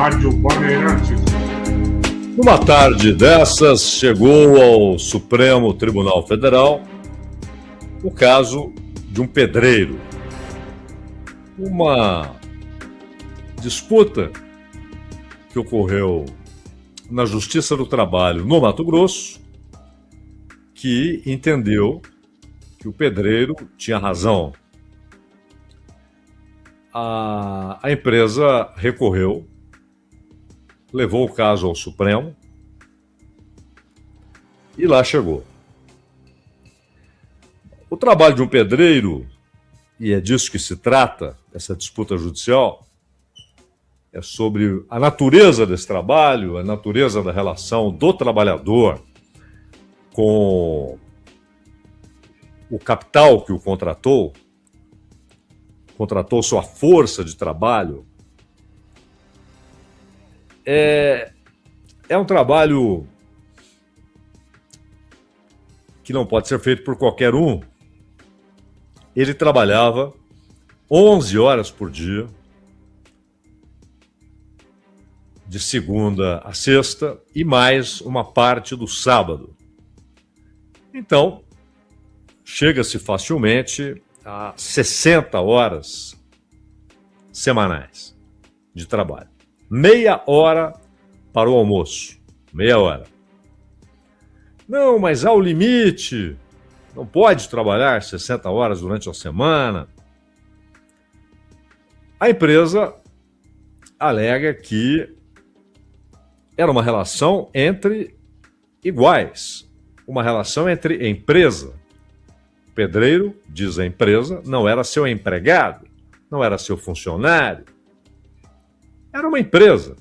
Rádio Bandeirantes. Numa tarde dessas, chegou ao Supremo Tribunal Federal o caso de um pedreiro. Uma disputa que ocorreu na Justiça do Trabalho no Mato Grosso, que entendeu que o pedreiro tinha razão. A empresa recorreu, levou o caso ao Supremo e lá chegou. O trabalho de um pedreiro, e é disso que se trata, essa disputa judicial, é sobre a natureza desse trabalho, a natureza da relação do trabalhador com o capital que o contratou sua força de trabalho. É um trabalho que não pode ser feito por qualquer um. Ele trabalhava 11 horas por dia, de segunda a sexta, e mais uma parte do sábado. Então, chega-se facilmente a 60 horas semanais de trabalho. Meia hora para o almoço. Meia hora. Não, mas há o limite. Não pode trabalhar 60 horas durante a semana. A empresa alega que era uma relação entre iguais. Uma relação entre empresa. O pedreiro, diz a empresa, não era seu empregado, não era seu funcionário. Era uma empresa.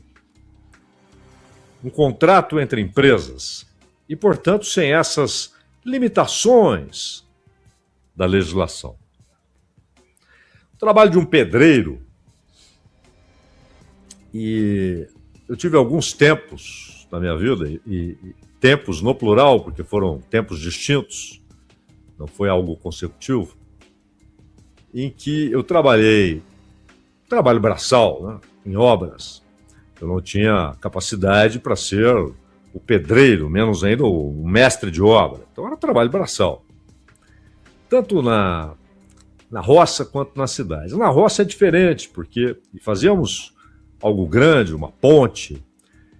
Um contrato entre empresas. E, portanto, sem essas limitações da legislação. O trabalho de um pedreiro, e eu tive alguns tempos na minha vida, e tempos no plural, porque foram tempos distintos, não foi algo consecutivo, em que eu trabalho braçal, né, em obras. Eu não tinha capacidade para ser o pedreiro, menos ainda o mestre de obra. Então era trabalho braçal. Tanto na roça quanto na cidade. Na roça é diferente, porque fazíamos algo grande, uma ponte,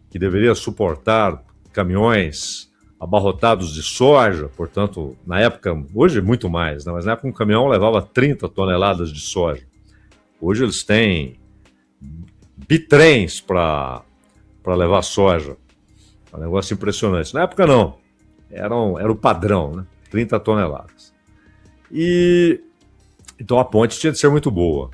que deveria suportar caminhões abarrotados de soja, portanto, na época, hoje muito mais, né? Mas na época um caminhão levava 30 toneladas de soja. Hoje eles têm bitrens para levar soja. É um negócio impressionante. Na época não, era o padrão, né? 30 toneladas. Então a ponte tinha de ser muito boa.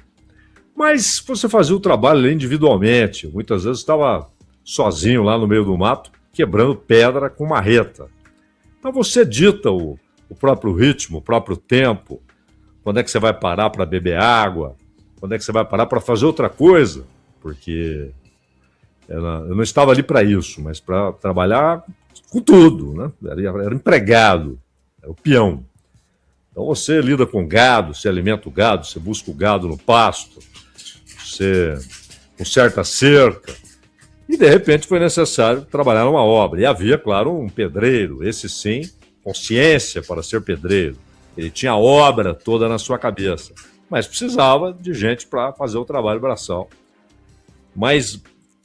Mas você fazia o trabalho individualmente, muitas vezes estava sozinho lá no meio do mato, quebrando pedra com marreta. Então você dita o próprio ritmo, o próprio tempo, quando é que você vai parar para beber água, quando é que você vai parar para fazer outra coisa, porque eu não estava ali para isso, mas para trabalhar com tudo, né? Era empregado, era o peão. Então você lida com gado, você alimenta o gado, você busca o gado no pasto, você conserta a cerca, e de repente foi necessário trabalhar numa obra. E havia, claro, um pedreiro, esse sim, consciência para ser pedreiro. Ele tinha a obra toda na sua cabeça, mas precisava de gente para fazer o trabalho braçal. Mas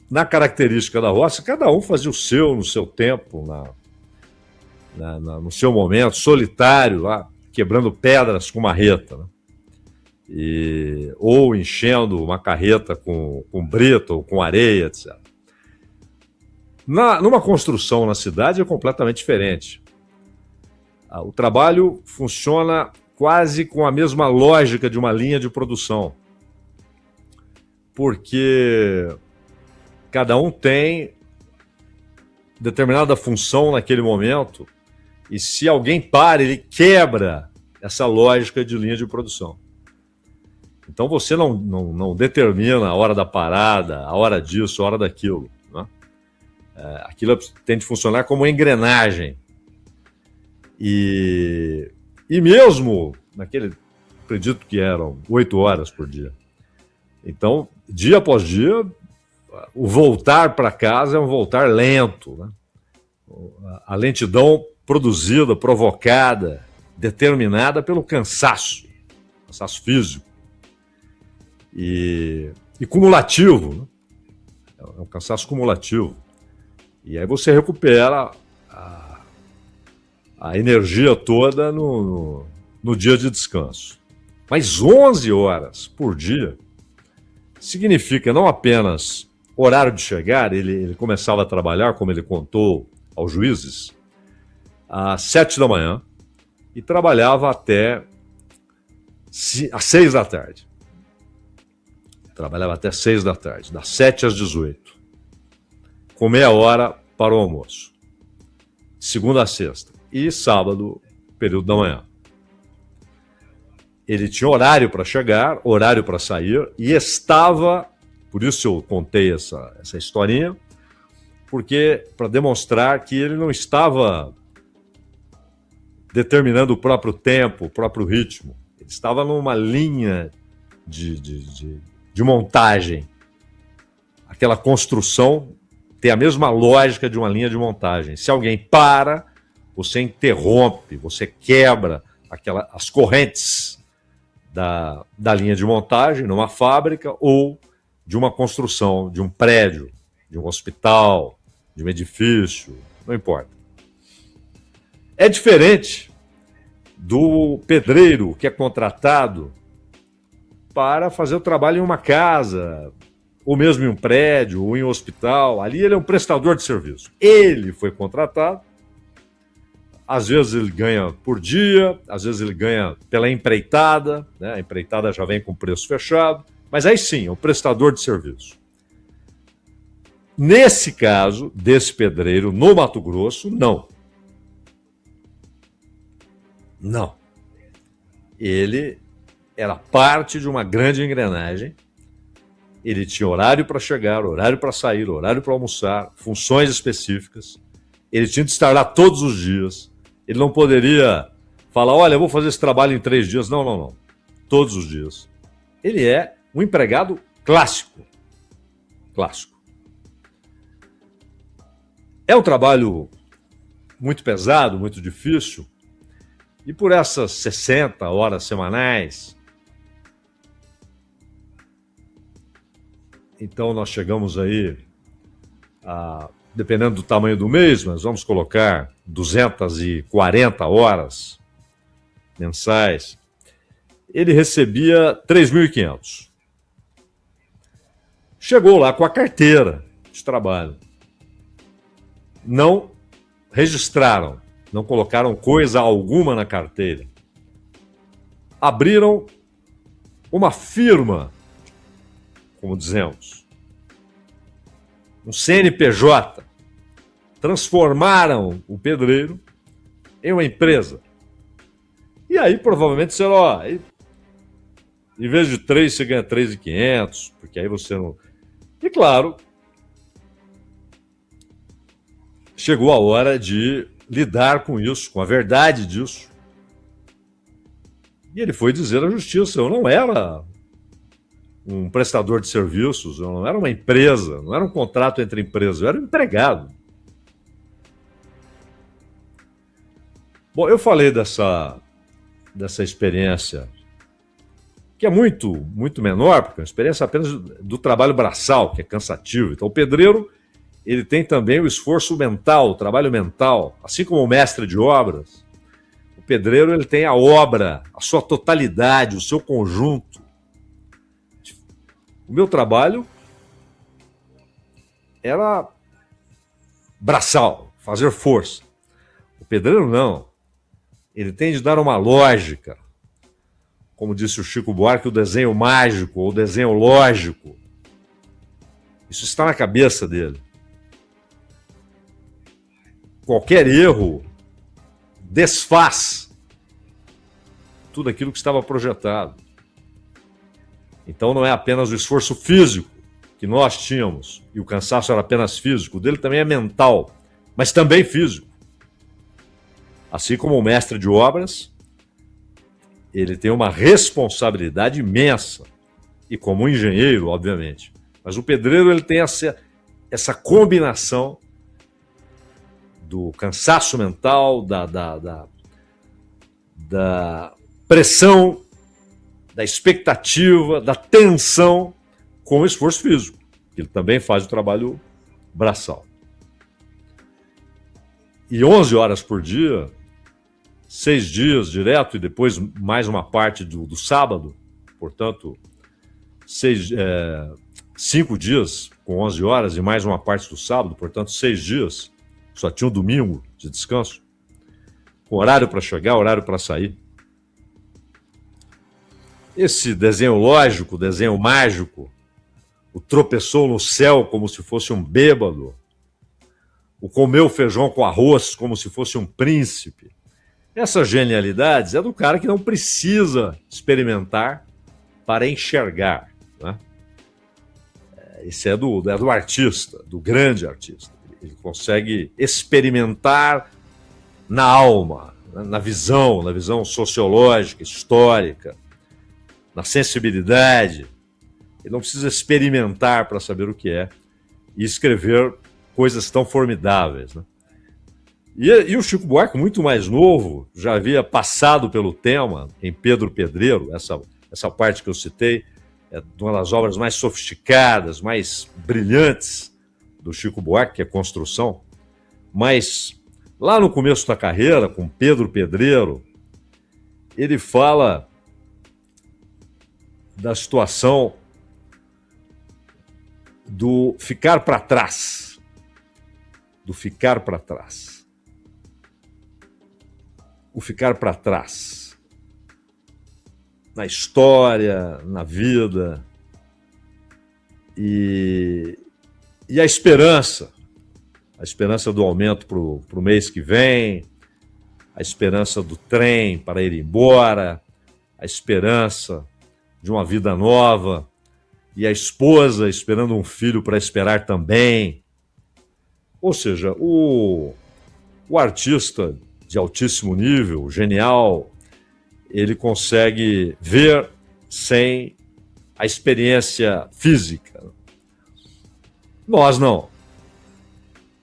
na característica da roça, cada um fazia o seu, no seu tempo, no seu momento, solitário, lá, quebrando pedras com marreta, né? Ou enchendo uma carreta com brita ou com areia, etc. Numa construção na cidade é completamente diferente. O trabalho funciona quase com a mesma lógica de uma linha de produção, porque cada um tem determinada função naquele momento, e se alguém para, ele quebra essa lógica de linha de produção. Então você não determina a hora da parada, a hora disso, a hora daquilo, né? Aquilo tem de funcionar como uma engrenagem. E mesmo naquele, acredito que eram 8 horas por dia. Então, dia após dia, o voltar para casa é um voltar lento, né? A lentidão produzida, provocada, determinada pelo cansaço físico e cumulativo, né? É um cansaço cumulativo. E aí você recupera a energia toda no dia de descanso. Mas 11 horas por dia significa não apenas horário de chegar, ele começava a trabalhar, como ele contou aos juízes, às 7 da manhã e trabalhava até às 6 da tarde. Trabalhava até 6 da tarde, das 7 às 18. Com meia hora para o almoço. Segunda a sexta. E sábado, período da manhã. Ele tinha horário para chegar, horário para sair, e estava, por isso eu contei essa historinha, porque para demonstrar que ele não estava determinando o próprio tempo, o próprio ritmo. Ele estava numa linha de montagem. Aquela construção tem a mesma lógica de uma linha de montagem. Se alguém para, você interrompe, você quebra as correntes da linha de montagem numa fábrica ou de uma construção, de um prédio, de um hospital, de um edifício, não importa. É diferente do pedreiro que é contratado para fazer o trabalho em uma casa, ou mesmo em um prédio, ou em um hospital. Ali ele é um prestador de serviço. Ele foi contratado, às vezes ele ganha por dia, às vezes ele ganha pela empreitada, né? A empreitada já vem com preço fechado, mas aí sim, é um prestador de serviço. Nesse caso, desse pedreiro no Mato Grosso, não. Não. Ele era parte de uma grande engrenagem. Ele tinha horário para chegar, horário para sair, horário para almoçar, funções específicas. Ele tinha de estar lá todos os dias. Ele não poderia falar, olha, eu vou fazer esse trabalho em 3 dias. Não, não, não. Todos os dias. Ele é um empregado clássico. Clássico. É um trabalho muito pesado, muito difícil. E por essas 60 horas semanais, então nós chegamos aí, dependendo do tamanho do mês, mas vamos colocar 240 horas mensais, ele recebia 3.500. Chegou lá com a carteira de trabalho. Não registraram, não colocaram coisa alguma na carteira. Abriram uma firma, como dizemos, um CNPJ, transformaram o pedreiro em uma empresa. E aí provavelmente disseram, ó, em vez de 3 você ganha 3.500, porque aí você não... E claro, chegou a hora de lidar com isso, com a verdade disso. E ele foi dizer à justiça, eu não era um prestador de serviços, eu não era uma empresa, não era um contrato entre empresas, eu era um empregado. Bom, eu falei dessa experiência, que é muito, muito menor, porque é uma experiência apenas do trabalho braçal, que é cansativo. Então o pedreiro, ele tem também o esforço mental, o trabalho mental, assim como o mestre de obras. O pedreiro, ele tem a obra, a sua totalidade, o seu conjunto. O meu trabalho era braçal, fazer força. O pedreiro não. Ele tem de dar uma lógica. Como disse o Chico Buarque, o desenho mágico ou o desenho lógico. Isso está na cabeça dele. Qualquer erro desfaz tudo aquilo que estava projetado. Então não é apenas o esforço físico que nós tínhamos, e o cansaço era apenas físico, o dele também é mental, mas também físico. Assim como o mestre de obras, ele tem uma responsabilidade imensa, e como engenheiro, obviamente, Mas o pedreiro ele tem essa combinação do cansaço mental, da pressão, da expectativa, da tensão com o esforço físico. Ele também faz o trabalho braçal. E 11 horas por dia, 6 dias direto e depois mais uma parte do sábado, portanto, 5 dias com 11 horas e mais uma parte do sábado, portanto, 6 dias, só tinha um domingo de descanso, com horário para chegar, horário para sair. Esse desenho lógico, desenho mágico, o tropeçou no céu como se fosse um bêbado, o comeu feijão com arroz como se fosse um príncipe. Essas genialidades é do cara que não precisa experimentar para enxergar, né? Esse é do artista, do grande artista. Ele consegue experimentar na alma, na visão sociológica, histórica, na sensibilidade. Ele não precisa experimentar para saber o que é e escrever coisas tão formidáveis, né? E o Chico Buarque, muito mais novo, já havia passado pelo tema em Pedro Pedreiro, essa parte que eu citei, é uma das obras mais sofisticadas, mais brilhantes do Chico Buarque, que é Construção. Mas lá no começo da carreira, com Pedro Pedreiro, ele fala da situação do ficar para trás. Do ficar para trás. O ficar para trás. Na história, na vida. E a esperança. A esperança do aumento para o mês que vem. A esperança do trem para ir embora. A esperança de uma vida nova. E a esposa esperando um filho para esperar também. Ou seja, o artista de altíssimo nível, genial, ele consegue ver sem a experiência física. Nós não.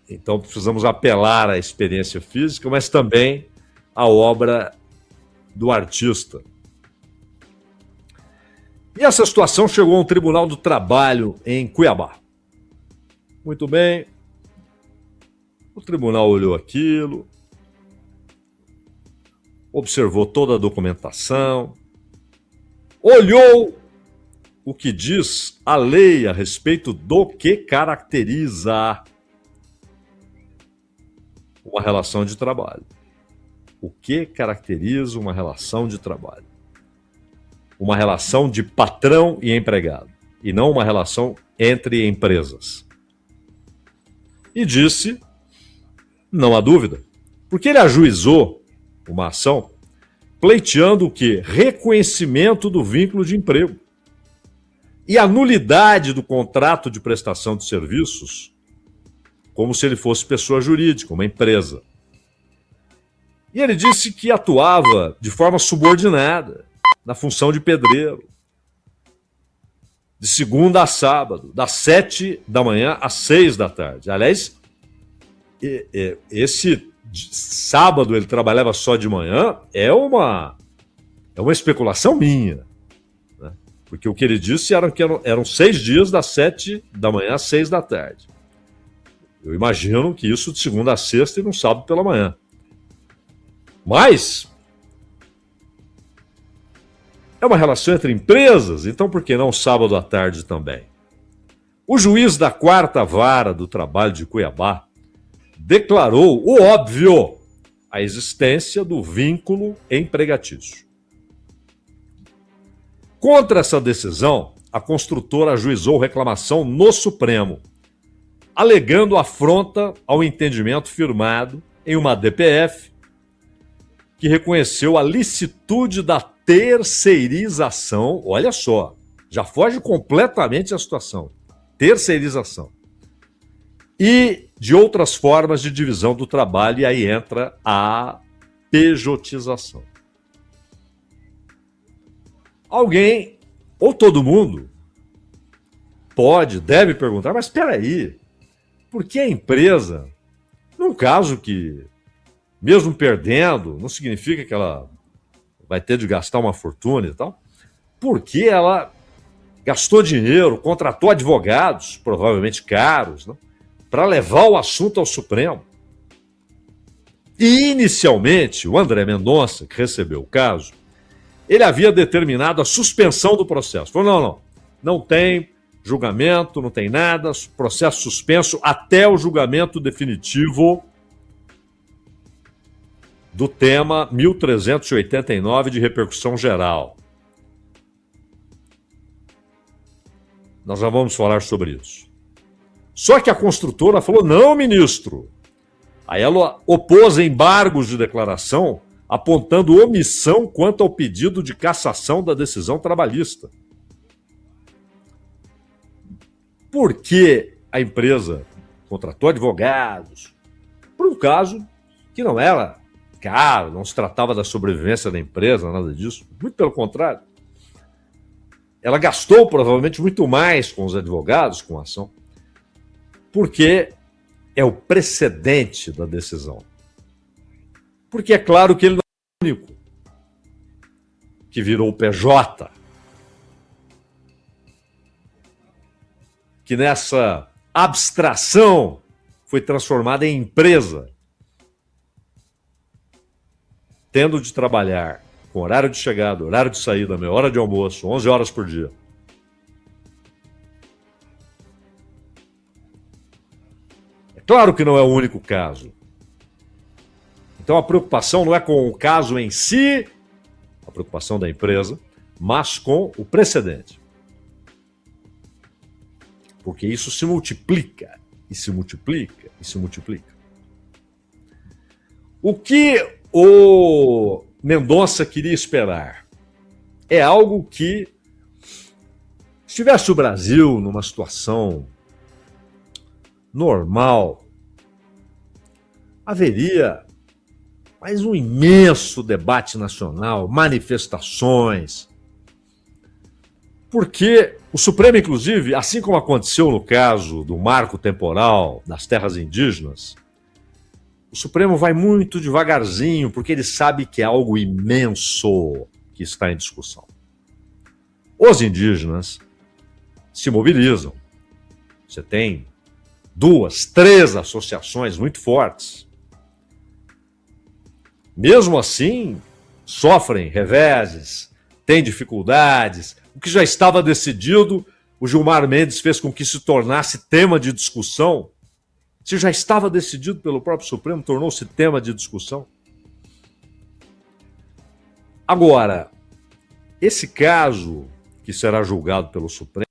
Então precisamos apelar à experiência física, mas também à obra do artista. E essa situação chegou ao Tribunal do Trabalho em Cuiabá. Muito bem. O tribunal olhou aquilo, observou toda a documentação, olhou o que diz a lei a respeito do que caracteriza uma relação de trabalho. O que caracteriza uma relação de trabalho? Uma relação de patrão e empregado, e não uma relação entre empresas. E disse, não há dúvida, porque ele ajuizou uma ação pleiteando o quê? Reconhecimento do vínculo de emprego e a nulidade do contrato de prestação de serviços, como se ele fosse pessoa jurídica, uma empresa. E ele disse que atuava de forma subordinada na função de pedreiro, de segunda a sábado, das 7 da manhã às 6 da tarde. Aliás, esse sábado ele trabalhava só de manhã é uma especulação minha, né? Porque o que ele disse eram 6 dias das 7 da manhã às 6 da tarde. Eu imagino que isso de segunda a sexta e no sábado pela manhã. Mas é uma relação entre empresas, então por que não sábado à tarde também? O juiz da 4ª Vara do Trabalho de Cuiabá declarou o óbvio, a existência do vínculo empregatício. Contra essa decisão, a construtora ajuizou reclamação no Supremo, alegando afronta ao entendimento firmado em uma DPF que reconheceu a licitude da terceirização, olha só, já foge completamente a situação, terceirização, e de outras formas de divisão do trabalho, e aí entra a pejotização. Alguém, ou todo mundo, pode, deve perguntar, mas espera aí, por que a empresa, num caso que, mesmo perdendo, não significa que ela vai ter de gastar uma fortuna e tal, por que ela gastou dinheiro, contratou advogados, provavelmente caros, né, para levar o assunto ao Supremo? E, inicialmente, o André Mendonça, que recebeu o caso, ele havia determinado a suspensão do processo. Falou, não tem julgamento, não tem nada, processo suspenso até o julgamento definitivo do tema 1389 de repercussão geral. Nós já vamos falar sobre isso. Só que a construtora falou, não, ministro. Aí ela opôs embargos de declaração, apontando omissão quanto ao pedido de cassação da decisão trabalhista. Por que a empresa contratou advogados por um caso que não era caro, não se tratava da sobrevivência da empresa, nada disso. Muito pelo contrário. Ela gastou provavelmente muito mais com os advogados, com a ação, porque é o precedente da decisão. Porque é claro que ele não é o único que virou o PJ, que nessa abstração foi transformada em empresa, tendo de trabalhar com horário de chegada, horário de saída, meia hora de almoço, 11 horas por dia. É claro que não é o único caso. Então a preocupação não é com o caso em si, a preocupação da empresa, mas com o precedente. Porque isso se multiplica, e se multiplica, e se multiplica. O que o Mendonça queria esperar é algo que, se tivesse o Brasil numa situação normal, haveria mais um imenso debate nacional, manifestações, porque o Supremo, inclusive, assim como aconteceu no caso do marco temporal das terras indígenas, o Supremo vai muito devagarzinho, porque ele sabe que é algo imenso que está em discussão. Os indígenas se mobilizam. Você tem 2, 3 associações muito fortes. Mesmo assim, sofrem reveses, têm dificuldades. O que já estava decidido, o Gilmar Mendes fez com que se tornasse tema de discussão. Se já estava decidido pelo próprio Supremo, tornou-se tema de discussão. Agora, esse caso que será julgado pelo Supremo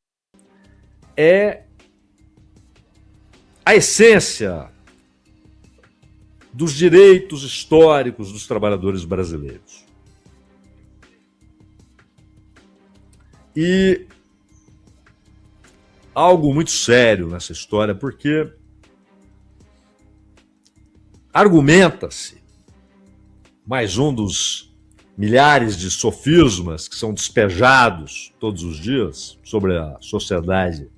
é a essência dos direitos históricos dos trabalhadores brasileiros. E algo muito sério nessa história, porque argumenta-se, mais um dos milhares de sofismas que são despejados todos os dias sobre a sociedade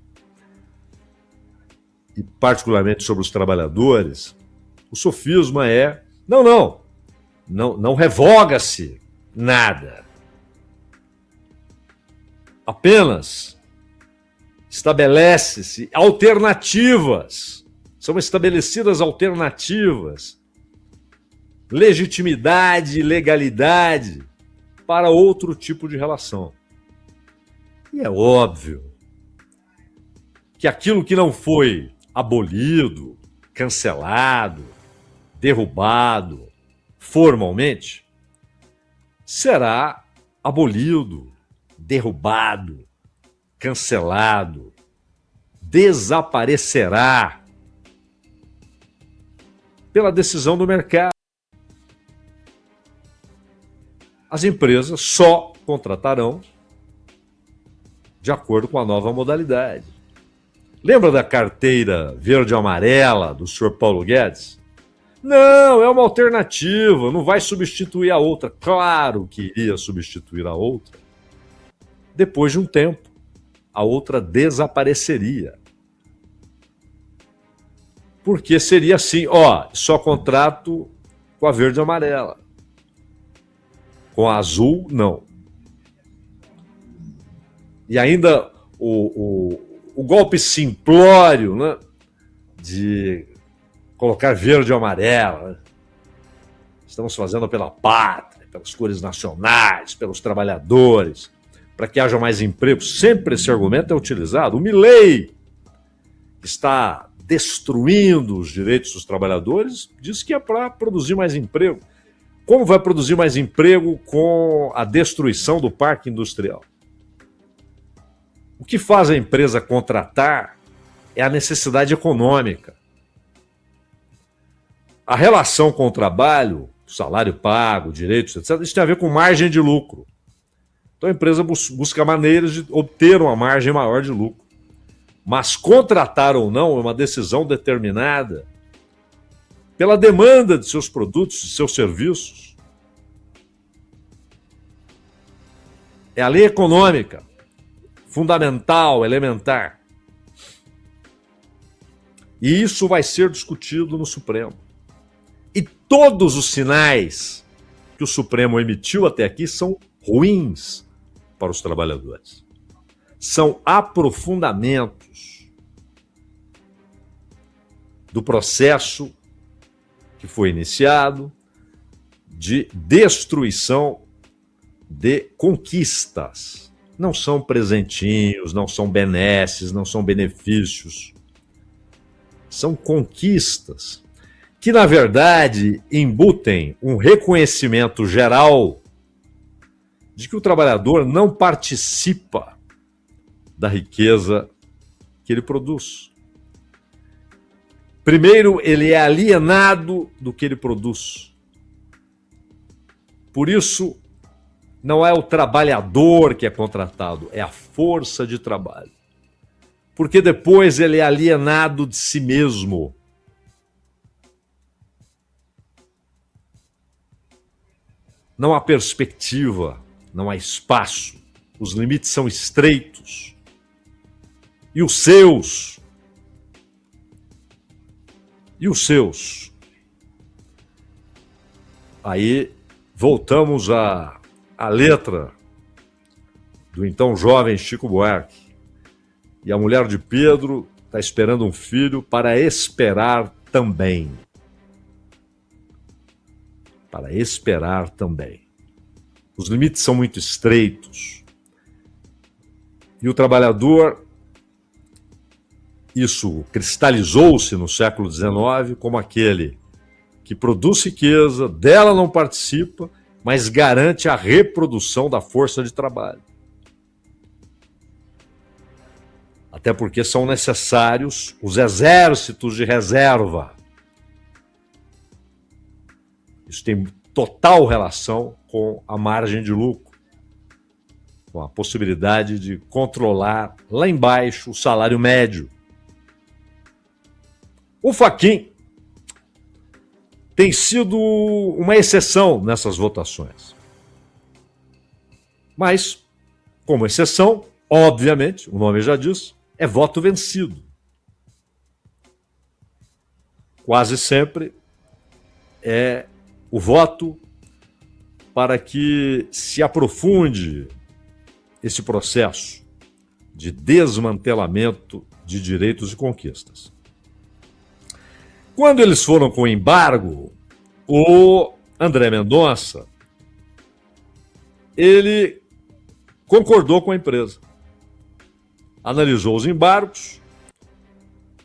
e particularmente sobre os trabalhadores, o sofisma é, não revoga-se nada. Apenas estabelece-se alternativas, são estabelecidas alternativas, legitimidade e legalidade para outro tipo de relação. E é óbvio que aquilo que não foi abolido, cancelado, derrubado formalmente, será abolido, derrubado, cancelado, desaparecerá pela decisão do mercado. As empresas só contratarão de acordo com a nova modalidade. Lembra da carteira verde e amarela do senhor Paulo Guedes? Não, é uma alternativa, não vai substituir a outra. Claro que iria substituir a outra depois de um tempo, a outra desapareceria. Porque seria assim, só contrato com a verde e amarela. Com a azul, não. E ainda o golpe simplório, né, de colocar verde e amarela. Né? Estamos fazendo pela pátria, pelas cores nacionais, pelos trabalhadores, para que haja mais emprego. Sempre esse argumento é utilizado. O Milei está destruindo os direitos dos trabalhadores, diz que é para produzir mais emprego. Como vai produzir mais emprego com a destruição do parque industrial? O que faz a empresa contratar é a necessidade econômica. A relação com o trabalho, salário pago, direitos, etc., isso tem a ver com margem de lucro. Então a empresa busca maneiras de obter uma margem maior de lucro. Mas contratar ou não é uma decisão determinada pela demanda de seus produtos, de seus serviços. É a lei econômica, fundamental, elementar. E isso vai ser discutido no Supremo. E todos os sinais que o Supremo emitiu até aqui são ruins para os trabalhadores. São aprofundamentos do processo que foi iniciado de destruição de conquistas. Não são presentinhos, não são benesses, não são benefícios. São conquistas que, na verdade, embutem um reconhecimento geral de que o trabalhador não participa da riqueza que ele produz. Primeiro, ele é alienado do que ele produz. Por isso, não é o trabalhador que é contratado, é a força de trabalho. Porque depois ele é alienado de si mesmo. Não há perspectiva, não há espaço, os limites são estreitos. E os seus? E os seus? Aí voltamos à letra do então jovem Chico Buarque. E a mulher de Pedro está esperando um filho para esperar também. Para esperar também. Os limites são muito estreitos. E o trabalhador, isso cristalizou-se no século XIX como aquele que produz riqueza, dela não participa, mas garante a reprodução da força de trabalho. Até porque são necessários os exércitos de reserva. Isso tem total relação com a margem de lucro, com a possibilidade de controlar lá embaixo o salário médio. O Fachin tem sido uma exceção nessas votações. Mas, como exceção, obviamente, o nome já diz, é voto vencido. Quase sempre é o voto para que se aprofunde esse processo de desmantelamento de direitos e conquistas. Quando eles foram com o embargo, o André Mendonça, ele concordou com a empresa. Analisou os embargos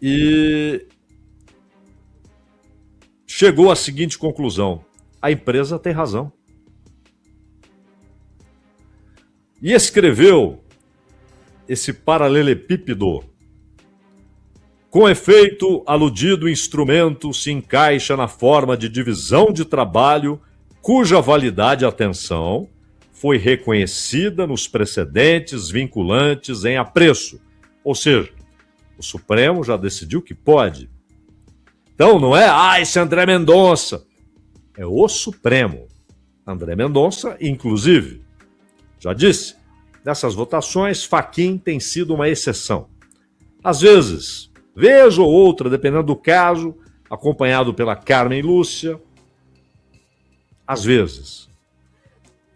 e chegou à seguinte conclusão: a empresa tem razão. E escreveu esse paralelepípedo. Com efeito, aludido instrumento se encaixa na forma de divisão de trabalho cuja validade, atenção, foi reconhecida nos precedentes vinculantes em apreço. Ou seja, o Supremo já decidiu que pode. Então não é, esse André Mendonça. É o Supremo. André Mendonça, inclusive, já disse, nessas votações, Fachin tem sido uma exceção. Às vezes, vez ou outra, dependendo do caso, acompanhado pela Carmen Lúcia. Às vezes.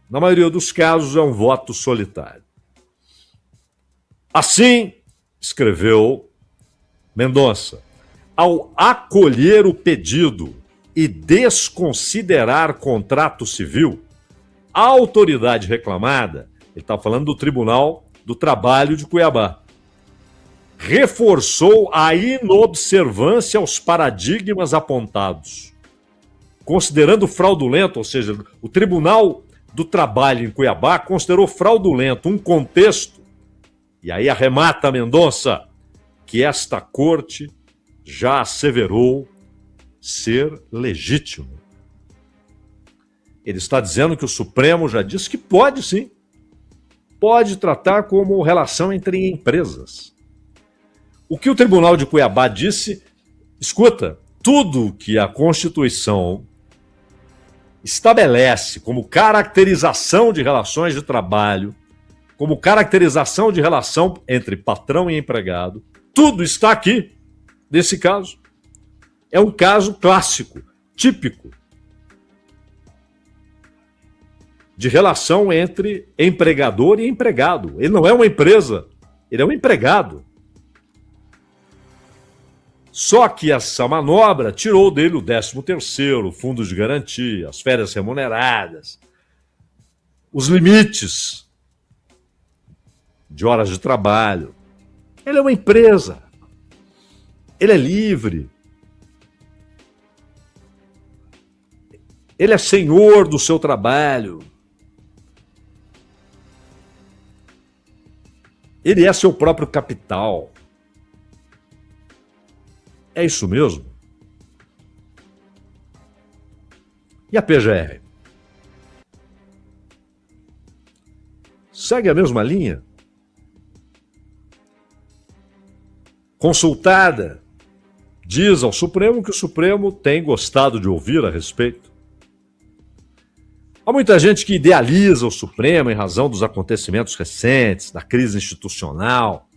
Na maioria dos casos, é um voto solitário. Assim, escreveu Mendonça, ao acolher o pedido e desconsiderar contrato civil, a autoridade reclamada, ele está falando do Tribunal do Trabalho de Cuiabá, reforçou a inobservância aos paradigmas apontados, considerando fraudulento, ou seja, o Tribunal do Trabalho em Cuiabá considerou fraudulento um contexto, e aí arremata Mendonça, que esta corte já asseverou ser legítimo. Ele está dizendo que o Supremo já disse que pode sim, pode tratar como relação entre empresas. O que o Tribunal de Cuiabá disse, escuta, tudo que a Constituição estabelece como caracterização de relações de trabalho, como caracterização de relação entre patrão e empregado, tudo está aqui, nesse caso. É um caso clássico, típico, de relação entre empregador e empregado. Ele não é uma empresa, ele é um empregado. Só que essa manobra tirou dele o 13º, o fundo de garantia, as férias remuneradas, os limites de horas de trabalho. Ele é uma empresa. Ele é livre. Ele é senhor do seu trabalho. Ele é seu próprio capital. É isso mesmo? E a PGR? Segue a mesma linha? Consultada, diz ao Supremo que o Supremo tem gostado de ouvir a respeito. Há muita gente que idealiza o Supremo em razão dos acontecimentos recentes, da crise institucional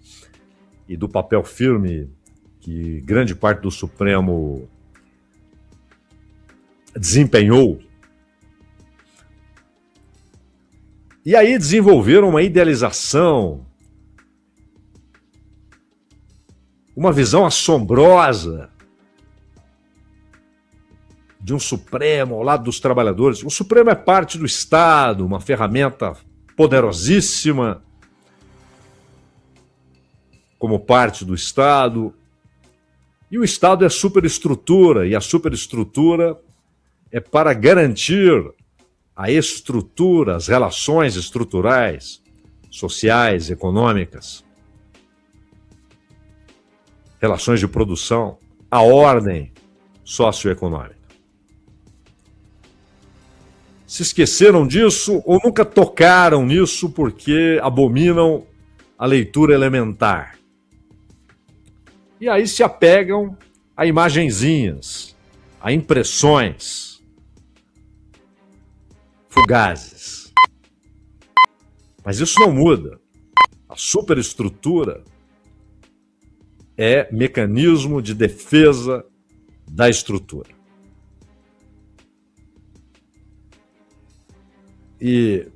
e do papel firme que grande parte do Supremo desempenhou. E aí desenvolveram uma idealização, uma visão assombrosa de um Supremo ao lado dos trabalhadores. O Supremo é parte do Estado, uma ferramenta poderosíssima como parte do Estado. E o Estado é superestrutura, e a superestrutura é para garantir a estrutura, as relações estruturais, sociais, econômicas, relações de produção, a ordem socioeconômica. Se esqueceram disso ou nunca tocaram nisso porque abominam a leitura elementar. E aí se apegam a imagenzinhas, a impressões fugazes. Mas isso não muda. A superestrutura é mecanismo de defesa da estrutura. E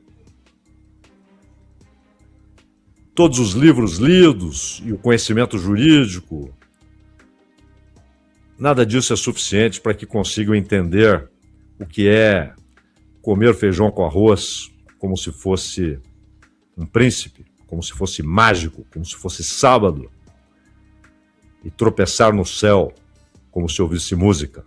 todos os livros lidos e o conhecimento jurídico, nada disso é suficiente para que consigam entender o que é comer feijão com arroz como se fosse um príncipe, como se fosse mágico, como se fosse sábado, e tropeçar no céu como se ouvisse música.